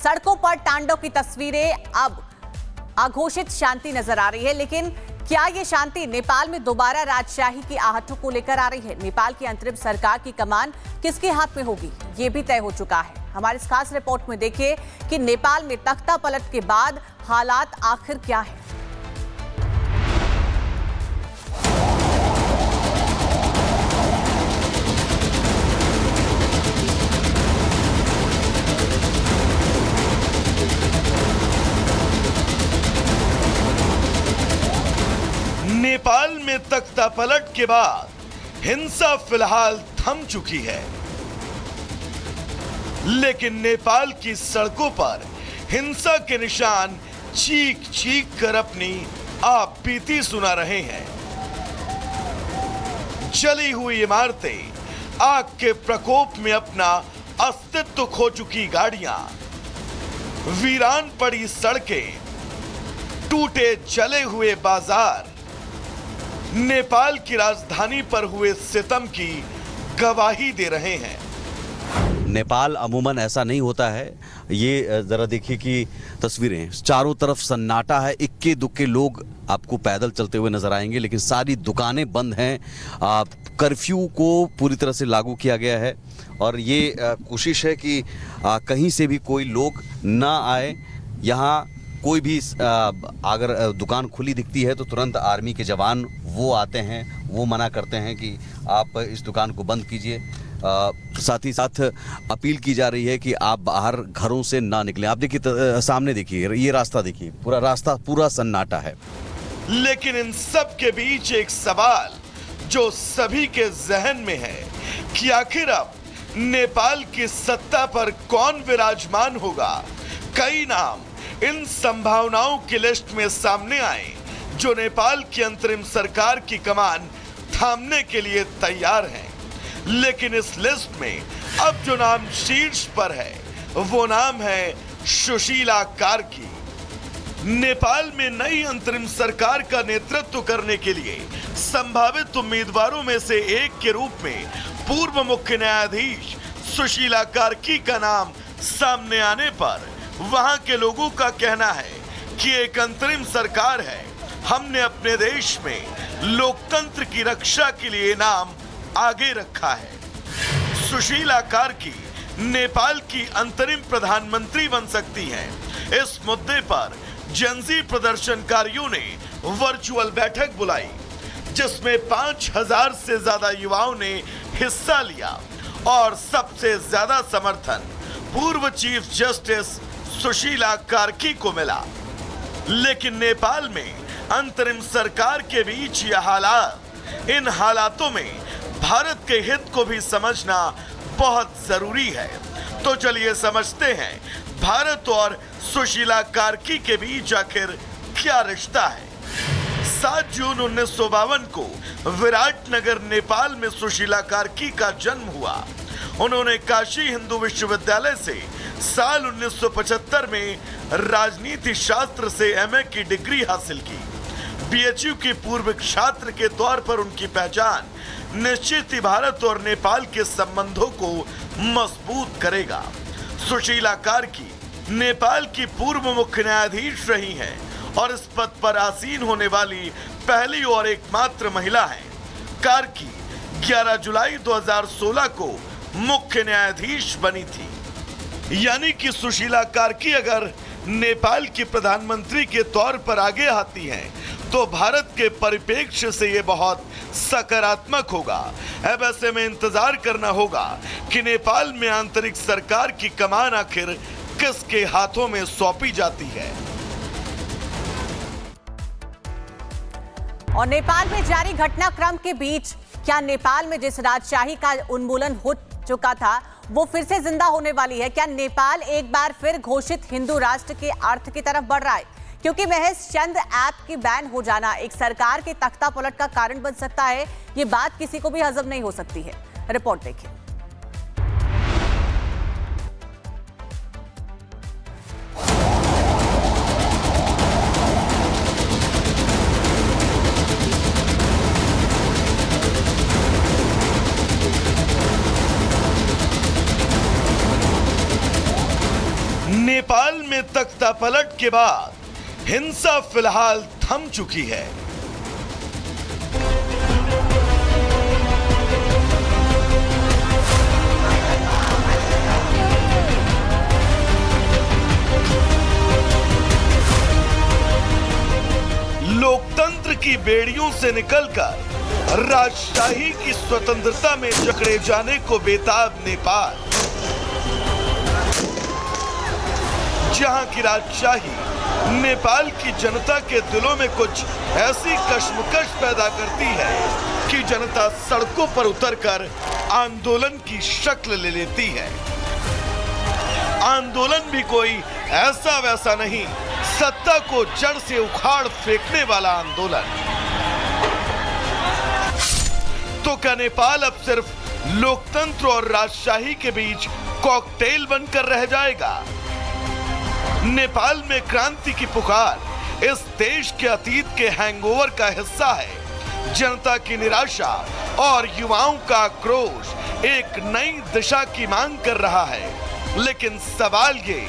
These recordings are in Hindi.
सड़कों पर तांडव की तस्वीरें, अब अघोषित शांति नजर आ रही है। लेकिन क्या ये शांति नेपाल में दोबारा राजशाही की आहटों को लेकर आ रही है? नेपाल की अंतरिम सरकार की कमान किसके हाथ में होगी, ये भी तय हो चुका है। हमारे इस खास रिपोर्ट में देखिए कि नेपाल में तख्ता पलट के बाद हालात आखिर क्या है। नेपाल में तख्ता पलट के बाद हिंसा फिलहाल थम चुकी है, लेकिन नेपाल की सड़कों पर हिंसा के निशान चीख चीख कर अपनी आप बीती सुना रहे हैं। जली हुई इमारतें, आग के प्रकोप में अपना अस्तित्व खो चुकी गाड़ियां, वीरान पड़ी सड़कें, टूटे जले हुए बाजार नेपाल की राजधानी पर हुए सितम की गवाही दे रहे हैं। नेपाल अमूमन ऐसा नहीं होता है। ये जरा देखिए कि तस्वीरें, चारों तरफ सन्नाटा है, इक्के दुक्के लोग आपको पैदल चलते हुए नजर आएंगे, लेकिन सारी दुकानें बंद हैं। कर्फ्यू को पूरी तरह से लागू किया गया है और ये कोशिश है कि कहीं से भी कोई लोग ना आए। यहाँ कोई भी अगर दुकान खुली दिखती है तो तुरंत आर्मी के जवान वो आते हैं, वो मना करते हैं कि आप इस दुकान को बंद कीजिए। साथ ही साथ अपील की जा रही है कि आप बाहर घरों से ना निकलें। आप देखिए सामने देखिए, ये रास्ता देखिए, पूरा रास्ता पूरा सन्नाटा है। लेकिन इन सब के बीच एक सवाल जो सभी के जहन में है कि आखिर अब नेपाल की सत्ता पर कौन विराजमान होगा। कई नाम इन संभावनाओं की लिस्ट में सामने आए जो नेपाल की अंतरिम सरकार की कमान थामने के लिए तैयार हैं। लेकिन इस लिस्ट में अब जो नाम शीर्ष पर है वो नाम है सुशीला कार्की। नेपाल में नई अंतरिम सरकार का नेतृत्व करने के लिए संभावित उम्मीदवारों में से एक के रूप में पूर्व मुख्य न्यायाधीश सुशीला कार्की का नाम सामने आने पर वहां के लोगों का कहना है कि एक अंतरिम सरकार है। हमने अपने देश में लोकतंत्र की रक्षा के लिए नाम आगे रखा है। सुशीला कार्की नेपाल की अंतरिम प्रधानमंत्री बन सकती हैं। इस मुद्दे पर जनजी प्रदर्शनकारियों ने वर्चुअल बैठक बुलाई जिसमें 5000 से ज्यादा युवाओं ने हिस्सा लिया और सबसे ज्यादा समर्थन पूर्व चीफ जस्टिस सुशीला कार्की को मिला। लेकिन नेपाल में अंतरिम सरकार के बीच यह हालात, इन हालातों में भारत के हित को भी समझना बहुत जरूरी है। तो चलिए समझते हैं भारत और सुशीला कार्की के बीच आखिर क्या रिश्ता है। 7 जून 1952 को विराटनगर नेपाल में सुशीला कार्की का जन्म हुआ। उन्होंने काशी हिंदू विश्वविद्यालय से साल 1975 में राजनीति शास्त्र से एमए की डिग्री हासिल की। बीएचयू की पूर्व छात्र के तौर पर उनकी पहचान निश्चित ही भारत और नेपाल के संबंधों को मजबूत करेगा। सुशीला कार्की नेपाल की पूर्व मुख्य न्यायाधीश रही हैं और इस पद पर आसीन होने वाली पहली और एकमात्र महिला हैं। कार्की 11 जुलाई 2016 को मुख्य न्यायाधीश बनी थी। यानी कि सुशीला कार्की अगर नेपाल की प्रधानमंत्री के तौर पर आगे आती हैं तो भारत के परिप्रेक्ष्य से ये बहुत सकारात्मक होगा। अब ऐसे में इंतजार करना होगा कि नेपाल में आंतरिक सरकार की कमान आखिर किसके हाथों में सौंपी जाती है। और नेपाल में जारी घटनाक्रम के बीच क्या नेपाल में जिस राजशाही का उन्मूलन हो चुका था वो फिर से जिंदा होने वाली है? क्या नेपाल एक बार फिर घोषित हिंदू राष्ट्र के अर्थ की तरफ बढ़ रहा है? क्योंकि महज चंद ऐप की बैन हो जाना एक सरकार के तख्ता पलट का कारण बन सकता है, ये बात किसी को भी हजम नहीं हो सकती है। रिपोर्ट देखिए। नेपाल में तख्तापलट के बाद हिंसा फिलहाल थम चुकी है। लोकतंत्र की बेड़ियों से निकलकर राजशाही की स्वतंत्रता में जकड़े जाने को बेताब नेपाल, जहां की राजशाही नेपाल की जनता के दिलों में कुछ ऐसी कश्मकश पैदा करती है कि जनता सड़कों पर उतरकर आंदोलन की शक्ल ले लेती है। आंदोलन भी कोई ऐसा वैसा नहीं, सत्ता को जड़ से उखाड़ फेंकने वाला आंदोलन। तो क्या नेपाल अब सिर्फ लोकतंत्र और राजशाही के बीच कॉकटेल बनकर रह जाएगा? नेपाल में क्रांति की पुकार इस देश के अतीत के हैंगओवर का हिस्सा है। जनता की निराशा और युवाओं का आक्रोश एक नई दिशा की मांग कर रहा है। लेकिन सवाल ये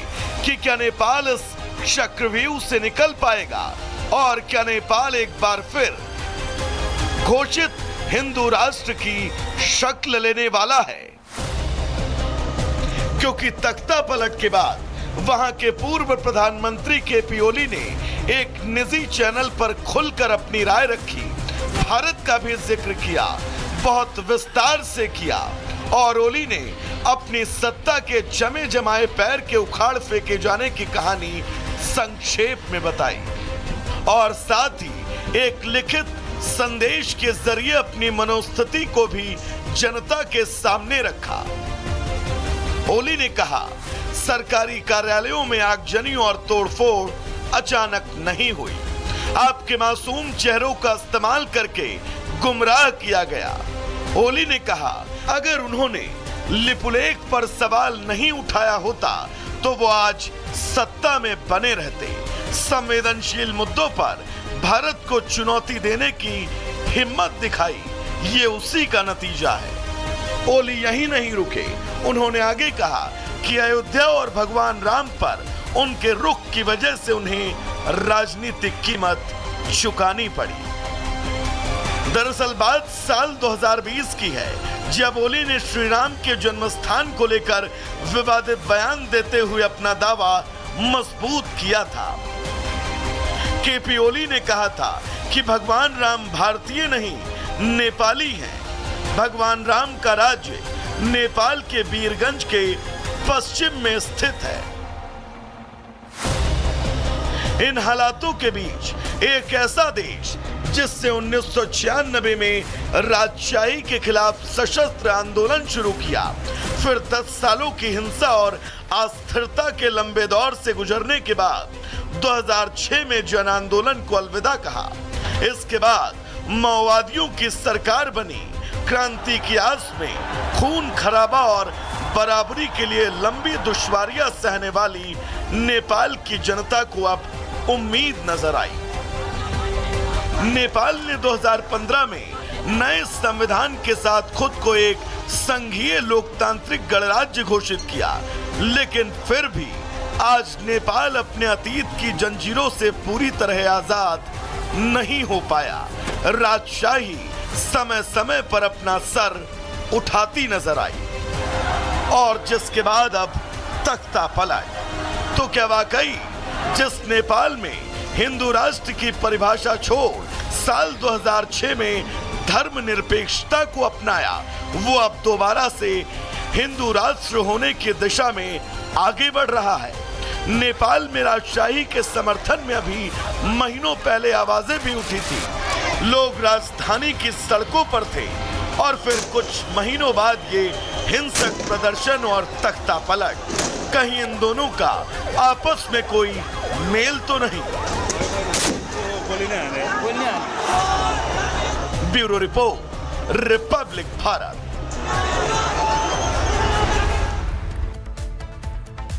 कि क्या नेपाल इस चक्रव्यूह से निकल पाएगा और क्या नेपाल एक बार फिर घोषित हिंदू राष्ट्र की शक्ल लेने वाला है? क्योंकि तख्तापलट के बाद वहां के पूर्व प्रधानमंत्री केपी ओली ने एक निजी चैनल पर खुलकर अपनी राय रखी, भारत का भी जिक्र किया, बहुत विस्तार से किया और ओली ने अपनी सत्ता के जमे जमाए पैर के उखाड़ फेंके जाने की कहानी संक्षेप में बताई और साथ ही एक लिखित संदेश के जरिए अपनी मनोस्थिति को भी जनता के सामने रखा। ओली ने कहा, सरकारी कार्यालयों में आगजनी और तोड़फोड़ अचानक नहीं हुई, आपके मासूम चेहरों का इस्तेमाल करके गुमराह किया गया। ओली ने कहा, अगर उन्होंने लिपुलेख पर सवाल नहीं उठाया होता तो वो आज सत्ता में बने रहते। संवेदनशील मुद्दों पर भारत को चुनौती देने की हिम्मत दिखाई, ये उसी का नतीजा है। ओली यहीं नहीं रुके, उन्होंने आगे कहा कि अयोध्या और भगवान राम पर उनके रुख की वजह से उन्हें राजनीतिक कीमत चुकानी पड़ी। दरअसल बात साल 2020 की है, जब ओली ने श्री राम के जन्मस्थान को लेकर विवादित बयान देते हुए अपना दावा मजबूत किया था। केपी ओली ने कहा था कि भगवान राम भारतीय नहीं, नेपाली हैं। भगवान राम का राज्य नेपाल के वीरगंज के पश्चिम में स्थित है। इन हालातों के बीच एक ऐसा देश जिससे 1996 में राजशाही के खिलाफ सशस्त्र आंदोलन शुरू किया, फिर 10 सालों की हिंसा और अस्थिरता के लंबे दौर से गुजरने के बाद 2006 में जन आंदोलन को अलविदा कहा। इसके बाद माओवादियों की सरकार बनी। क्रांति की आस में खून खराबा और बराबरी के लिए लंबी दुश्वारियां सहने वाली नेपाल की जनता को अब उम्मीद नजर आई। नेपाल ने 2015 में नए संविधान के साथ खुद को एक संघीय लोकतांत्रिक गणराज्य घोषित किया, लेकिन फिर भी आज नेपाल अपने अतीत की जंजीरों से पूरी तरह आजाद नहीं हो पाया। राजशाही समय समय पर अपना सर उठाती नजर आई और जिसके बाद अब तख्तापलट। तो क्या वाकई जिस नेपाल में हिंदू राष्ट्र की परिभाषा छोड़ साल 2006 में धर्मनिरपेक्षता को अपनाया, वो अब दोबारा से हिंदू राष्ट्र होने की दिशा में आगे बढ़ रहा है? नेपाल में राजशाही के समर्थन में अभी महीनों पहले आवाजें भी उठी थी। लोग राजधानी की सड़कों पर थे और फिर कुछ महीनों बाद ये हिंसक प्रदर्शन और तख्तापलट। कहीं इन दोनों का आपस में कोई मेल तो नहीं? Bureau report, Republic Bharat.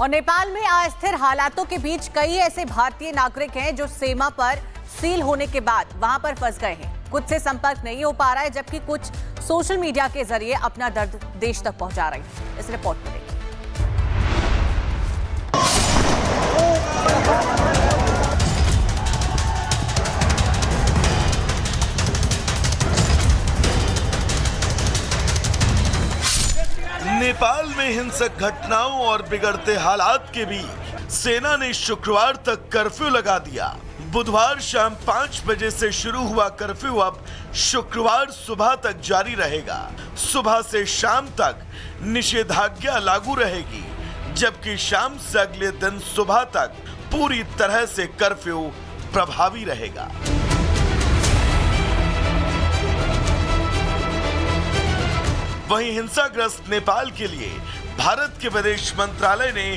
और नेपाल में अस्थिर हालातों के बीच कई ऐसे भारतीय नागरिक हैं जो सीमा पर सील होने के बाद वहां पर फंस गए हैं। कुछ से संपर्क नहीं हो पा रहा है, जबकि कुछ सोशल मीडिया के जरिए अपना दर्द देश तक पहुंचा रहे हैं। इस रिपोर्ट में देखिए। हिंसक घटनाओं और बिगड़ते हालात के बीच सेना ने शुक्रवार तक कर्फ्यू लगा दिया। बुधवार शाम 5 बजे से शुरू हुआ कर्फ्यू अब शुक्रवार सुबह तक जारी रहेगा। सुबह से शाम तक निषेधाज्ञा लागू रहेगी, जबकि शाम से अगले दिन सुबह तक पूरी तरह से कर्फ्यू प्रभावी रहेगा। वहीं हिंसाग्रस्त नेपाल के लिए भारत के विदेश मंत्रालय ने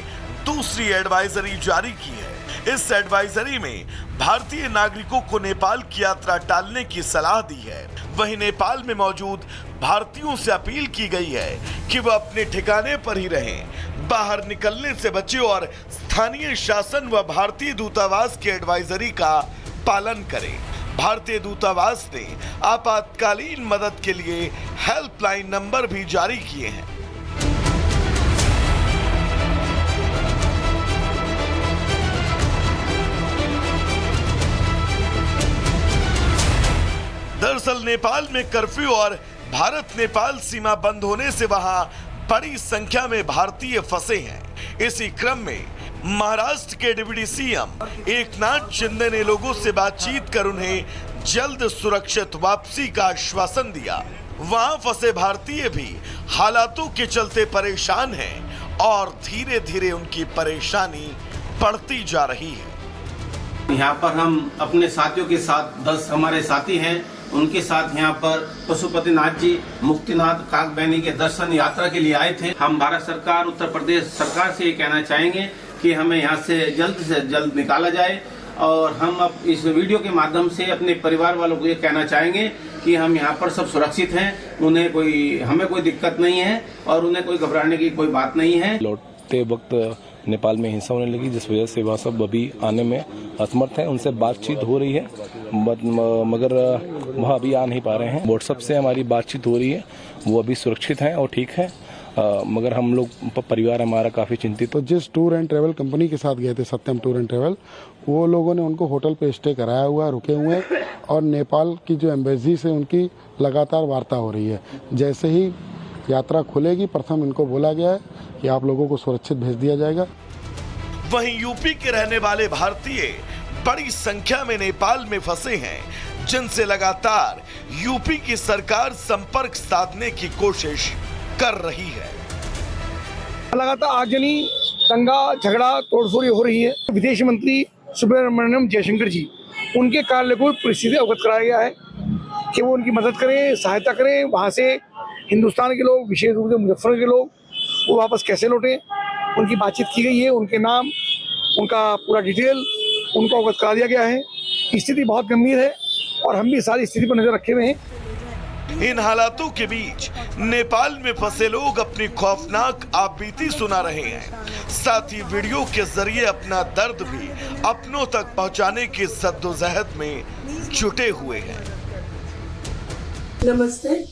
दूसरी एडवाइजरी जारी की है। इस एडवाइजरी में भारतीय नागरिकों को नेपाल की यात्रा टालने की सलाह दी है। वहीं नेपाल में मौजूद भारतीयों से अपील की गई है कि वह अपने ठिकाने पर ही रहें, बाहर निकलने से बचे और स्थानीय शासन व भारतीय दूतावास की एडवाइजरी का पालन करें। भारतीय दूतावास ने आपातकालीन मदद के लिए हेल्पलाइन नंबर भी जारी किए हैं। दरअसल नेपाल में कर्फ्यू और भारत नेपाल सीमा बंद होने से वहां बड़ी संख्या में भारतीय फंसे हैं। इसी क्रम में महाराष्ट्र के डिप्टी सीएम एकनाथ शिंदे ने लोगों से बातचीत कर उन्हें जल्द सुरक्षित वापसी का आश्वासन दिया। वहां फंसे भारतीय भी हालातों के चलते परेशान हैं और धीरे धीरे उनकी परेशानी बढ़ती जा रही है। यहाँ पर हम अपने साथियों के साथ 10 हमारे साथी हैं, उनके साथ यहाँ पर पशुपतिनाथ जी, मुक्तिनाथ, काकबैनी के दर्शन यात्रा के लिए आए थे। हम भारत सरकार, उत्तर प्रदेश सरकार से ये कहना चाहेंगे कि हमें यहाँ से जल्द निकाला जाए और हम अब इस वीडियो के माध्यम से अपने परिवार वालों को ये कहना चाहेंगे कि हम यहाँ पर सब सुरक्षित हैं, हमें कोई दिक्कत नहीं है और उन्हें कोई घबराने की कोई बात नहीं है। लौटते वक्त नेपाल में हिंसा होने लगी, जिस वजह से वह सब अभी आने में असमर्थ हैं। उनसे बातचीत हो रही है मगर वह अभी आ नहीं पा रहे हैं। व्हाट्सएप से हमारी बातचीत हो रही है, वो अभी सुरक्षित हैं और ठीक है, मगर हम लोग परिवार हमारा काफ़ी चिंतित। तो जिस टूर एंड ट्रेवल कंपनी के साथ गए थे, सत्यम टूर एंड ट्रेवल, वो लोगों ने उनको होटल पे स्टे कराया हुआ है, रुके हुए हैं और नेपाल की जो एम्बेसी से उनकी लगातार वार्ता हो रही है। जैसे ही यात्रा खुलेगी, प्रथम इनको बोला गया है कि आप लोगों को सुरक्षित भेज दिया जाएगा। वहीं यूपी के रहने वाले भारतीय बड़ी संख्या में नेपाल में फंसे हैं, जिनसे लगातार यूपी की सरकार संपर्क साधने की कोशिश कर रही है। लगातार आगजनी, दंगा, झगड़ा, तोड़फोड़ हो रही है। विदेश मंत्री सुब्रमण्यम जयशंकर जी, उनके कार्यालय को परिस्थिति अवगत कराया गया है कि वो उनकी मदद करें, सहायता करें। वहाँ से हिंदुस्तान के लोग, विशेष रूप से मुजफ्फरनगर के लोग, वो वापस कैसे लौटे, उनकी बातचीत की गई है। उनके नाम, उनका पूरा डिटेल उनको अवगत करा दिया गया है। स्थिति बहुत गंभीर है और हम भी सारी स्थिति पर नजर रखे हुए हैं। इन हालातों के बीच नेपाल में फंसे लोग अपनी खौफनाक आपबीती सुना रहे हैं, साथ ही वीडियो के जरिए अपना दर्द भी अपनों तक पहुंचाने की जद्दोजहद में जुटे हुए हैं। नमस्ते,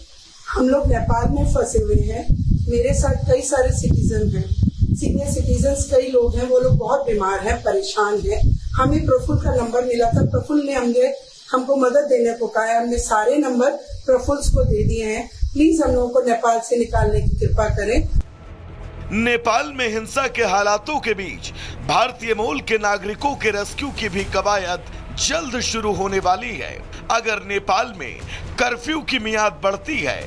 हम लोग नेपाल में फंसे हुए हैं। मेरे साथ कई सारे सिटीजन हैं, सीनियर सिटीजन कई लोग हैं, वो लोग बहुत बीमार हैं, परेशान हैं। हमें प्रफुल्ल का नंबर मिला था, प्रफुल्ल ने हमको मदद देने को कहा है। हमने सारे नंबर प्रफुल्ल को दे दिए हैं। प्लीज हम लोगों को नेपाल से निकालने की कृपा करें। नेपाल में हिंसा के हालातों के बीच भारतीय मूल के नागरिकों के रेस्क्यू की भी कवायद जल्द शुरू होने वाली है। अगर नेपाल में कर्फ्यू की मियाद बढ़ती है,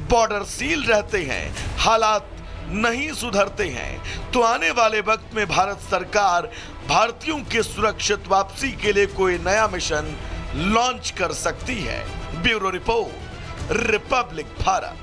बॉर्डर सील रहते हैं, हालात नहीं सुधरते हैं, तो आने वाले वक्त में भारत सरकार भारतीयों के सुरक्षित वापसी के लिए कोई नया मिशन लॉन्च कर सकती है। Bureau report, Republic Bharat.